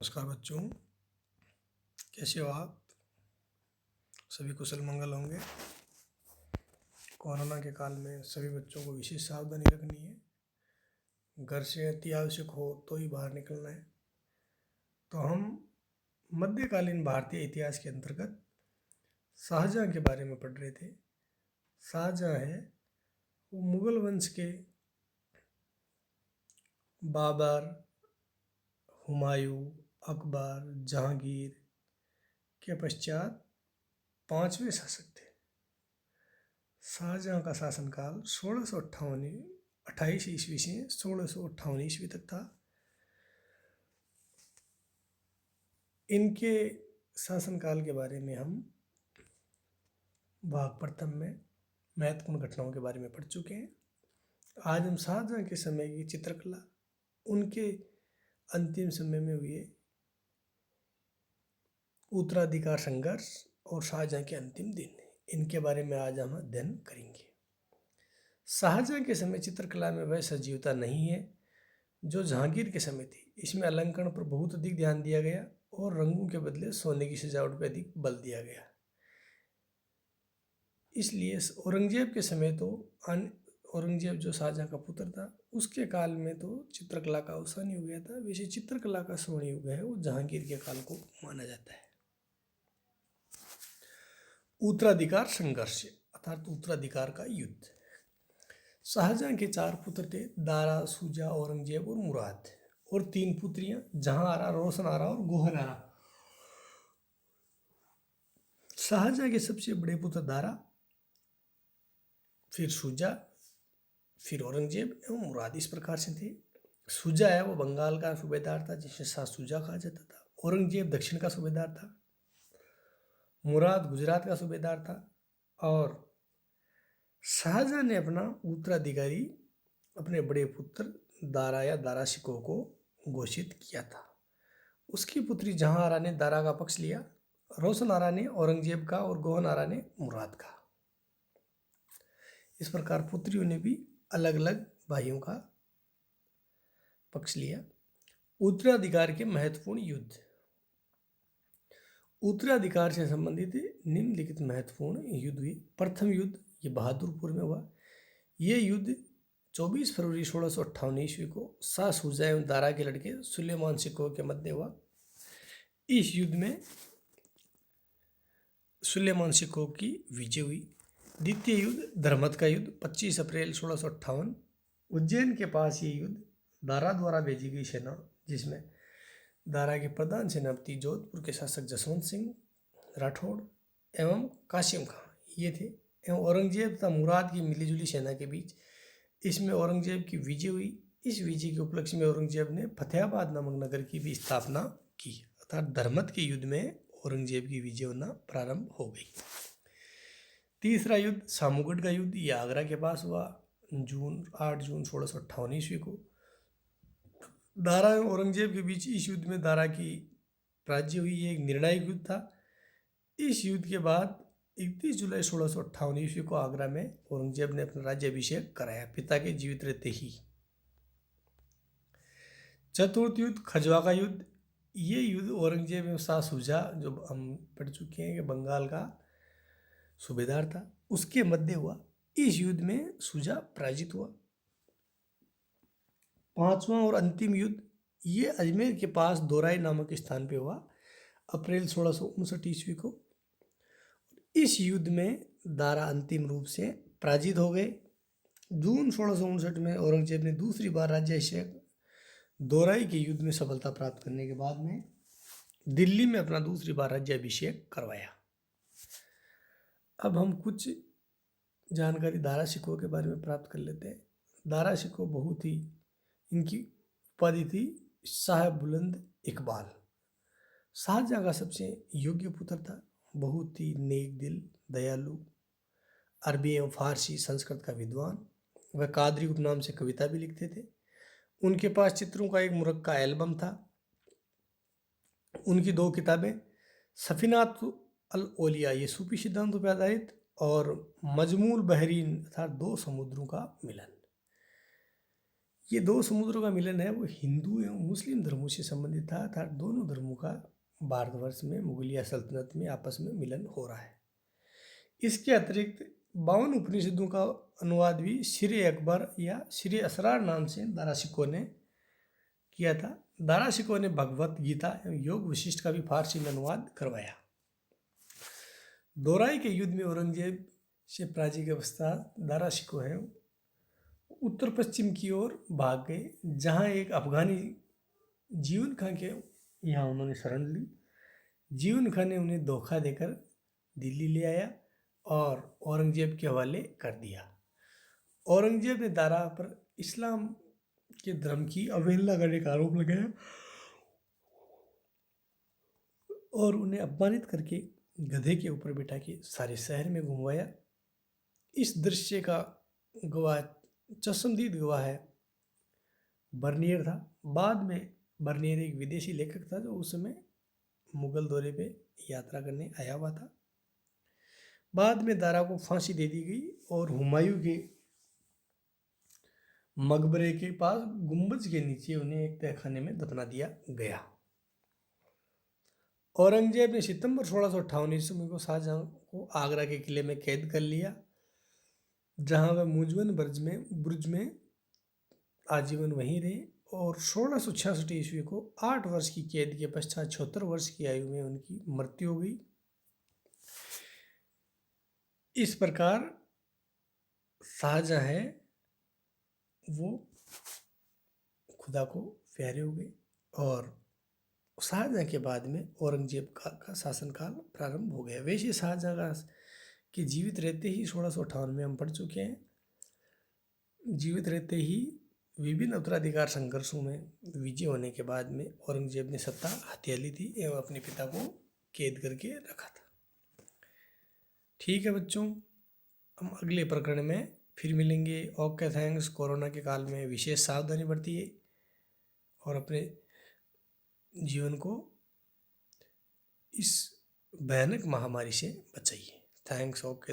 नमस्कार बच्चों, कैसे हो आप? सभी कुशल मंगल होंगे। कोरोना के काल में सभी बच्चों को विशेष सावधानी रखनी है। घर से अति आवश्यक हो तो ही बाहर निकलना है। तो हम मध्यकालीन भारतीय इतिहास के अंतर्गत शाहजहाँ के बारे में पढ़ रहे थे। शाहजहाँ है वो मुगल वंश के बाबर, हुमायूं, अकबर, जहांगीर के पश्चात 5वें शासक थे। शाहजहाँ का शासनकाल 1658 ईस्वी से 1658 ईस्वी तक था। इनके शासनकाल के बारे में हम भाग प्रथम में महत्वपूर्ण घटनाओं के बारे में पढ़ चुके हैं। आज हम शाहजहाँ के समय की चित्रकला, उनके अंतिम समय में हुए उत्तराधिकार संघर्ष और शाहजहाँ के अंतिम दिन, इनके बारे में आज हम अध्ययन करेंगे। शाहजहाँ के समय चित्रकला में वह सजीवता नहीं है जो जहांगीर के समय थी। इसमें अलंकरण पर बहुत अधिक ध्यान दिया गया और रंगों के बदले सोने की सजावट पर अधिक बल दिया गया। इसलिए औरंगजेब के समय तो औरंगजेब जो शाहजहाँ का पुत्र था, उसके काल में तो चित्रकला का अवसान ही हो गया था। वैसे चित्रकला का स्वर्ण युग है वो जहांगीर के काल को माना जाता है। उत्तराधिकार संघर्ष अर्थात उत्तराधिकार का युद्ध। शाहजहाँ के 4 पुत्र थे, दारा, शुजा, औरंगजेब और मुराद, और 3 पुत्रियां, जहां आरा, रोशन आरा और गोहर आरा। शाहजहाँ के सबसे बड़े पुत्र दारा, फिर शुजा, फिर औरंगजेब एवं मुराद इस प्रकार से थे। शुजा है वो बंगाल का सूबेदार था, जिसे शाह शुजा कहा जाता था। औरंगजेब दक्षिण का सूबेदार था। मुराद गुजरात का सूबेदार था। और शाहजहाँ ने अपना उत्तराधिकारी अपने बड़े पुत्र दारा या दारा शिकोह को घोषित किया था। उसकी पुत्री जहां आरा ने दारा का पक्ष लिया, रोशन आरा ने औरंगजेब का और गोहन आरा ने मुराद का। इस प्रकार पुत्रियों ने भी अलग अलग भाइयों का पक्ष लिया। उत्तराधिकार के महत्वपूर्ण युद्ध। उत्तराधिकार से संबंधित निम्नलिखित महत्वपूर्ण युद्ध हुए। प्रथम युद्ध ये बहादुरपुर में हुआ। ये युद्ध 24 फरवरी 1658 ईस्वी को शाह शुजा एवं दारा के लड़के सुलेमान शिकोह के मध्य हुआ। इस युद्ध में सुलेमान शिकोह की विजय हुई। द्वितीय युद्ध धर्मत का युद्ध 25 अप्रैल 1658। उज्जैन के पास ये युद्ध दारा द्वारा भेजी गई सेना, जिसमें दारा के प्रधान सेनापति जोधपुर के शासक जसवंत सिंह राठौड़ एवं कासिम खां ये थे, एवं औरंगजेब तथा मुराद की मिलीजुली सेना के बीच इसमें औरंगजेब की विजय हुई। इस विजय के उपलक्ष्य में औरंगजेब ने फतेहाबाद नामक नगर की भी स्थापना की, अर्थात धर्मत के युद्ध में औरंगजेब की विजय होना प्रारंभ हो गई। तीसरा युद्ध सामूगढ़ का युद्ध, ये आगरा के पास हुआ 8 जून 1658 ईस्वी को। दारा एवं औरंगजेब के बीच इस युद्ध में दारा की पराजय हुई। ये एक निर्णायक युद्ध था। इस युद्ध के बाद 31 जुलाई 1658 ईस्वी को आगरा में औरंगजेब ने अपना राज्याभिषेक कराया, पिता के जीवित रहते ही। चतुर्थ युद्ध खजवा का युद्ध। ये युद्ध औरंगजेब एवं शाह शुजा, जो हम पढ़ चुके हैं कि बंगाल का सूबेदार था, उसके मध्य हुआ। इस युद्ध में शुजा पराजित हुआ। पांचवा और अंतिम युद्ध ये अजमेर के पास दोराई नामक स्थान पे हुआ अप्रैल 1659 ईस्वी को। इस युद्ध में दारा अंतिम रूप से पराजित हो गए। जून 1659 में औरंगजेब ने दूसरी बार राज्याभिषेक दोराई के युद्ध में सफलता प्राप्त करने के बाद में दिल्ली में अपना दूसरी बार राज्याभिषेक करवाया। अब हम कुछ जानकारी दारा शिकोह के बारे में प्राप्त कर लेते हैं। दारा शिकोह बहुत ही, इनकी उपाधि थी शाह बुलंद इकबाल। शाहजहाँ का सबसे योग्य पुत्र था, बहुत ही नेक दिल, दयालु, अरबी एवं फारसी संस्कृत का विद्वान। वह कादरी उपनाम से कविता भी लिखते थे। उनके पास चित्रों का एक मुरक्का एल्बम था। उनकी 2 किताबें सफीनात अल ओलिया ये सूफी सिद्धांतों पर आधारित, और मजमूल बहरीन अर्थात 2 समुद्रों का मिलन, ये दो समुद्रों का मिलन है वो हिंदू एवं मुस्लिम धर्मों से संबंधित था, अर्थात दोनों धर्मों का भारतवर्ष में मुगलिया सल्तनत में आपस में मिलन हो रहा है। इसके अतिरिक्त 52 उपनिषदों का अनुवाद भी श्री अकबर या श्री असरार नाम से दाराशिकों ने किया था। दाराशिकों ने भगवत गीता एवं योग वशिष्ठ का भी फारसी में अनुवाद करवाया। दोराई के युद्ध में औरंगजेब से पराजय के पश्चात दाराशिकों हैं उत्तर पश्चिम की ओर भाग गए, जहां एक अफगानी जीवन खां के यहाँ उन्होंने शरण ली। जीवन खां ने उन्हें धोखा देकर दिल्ली ले आया और औरंगजेब के हवाले कर दिया। औरंगजेब ने दारा पर इस्लाम के धर्म की अवहेलना करने का आरोप लगाया और उन्हें अपमानित करके गधे के ऊपर बिठा के सारे शहर में घुमवाया। इस दृश्य का गवाह चश्मदीद गवाह है बर्नियर था। बाद में बर्नियर एक विदेशी लेखक था जो उस समय मुगल दौरे पे यात्रा करने आया हुआ था। बाद में दारा को फांसी दे दी गई और हुमायूं के मकबरे के पास गुंबज के नीचे उन्हें एक तहखाने में दफना दिया गया। औरंगजेब ने सितंबर 1658 ईस्वी को शाहजहां को आगरा के किले में कैद कर लिया, जहां वह मुजवन बुर्ज में आजीवन वहीं रहे और 1666 ईस्वी को 8 वर्ष की कैद के पश्चात 76 वर्ष की आयु में उनकी मृत्यु हो गई। इस प्रकार शाहजहां है वो खुदा को प्यारे हो गए और शाहजहां के बाद में औरंगजेब का शासनकाल प्रारंभ हो गया। वैसे शाहजहां का कि जीवित रहते ही 1658 में हम पढ़ चुके हैं, जीवित रहते ही विभिन्न उत्तराधिकार संघर्षों में विजय होने के बाद में औरंगजेब ने सत्ता हथिया ली थी एवं अपने पिता को कैद करके रखा था। ठीक है बच्चों, हम अगले प्रकरण में फिर मिलेंगे। Okay, thanks. कोरोना के काल में विशेष सावधानी बरतिए और अपने जीवन को इस भयानक महामारी से बचाइए। थैंक्स। ओके।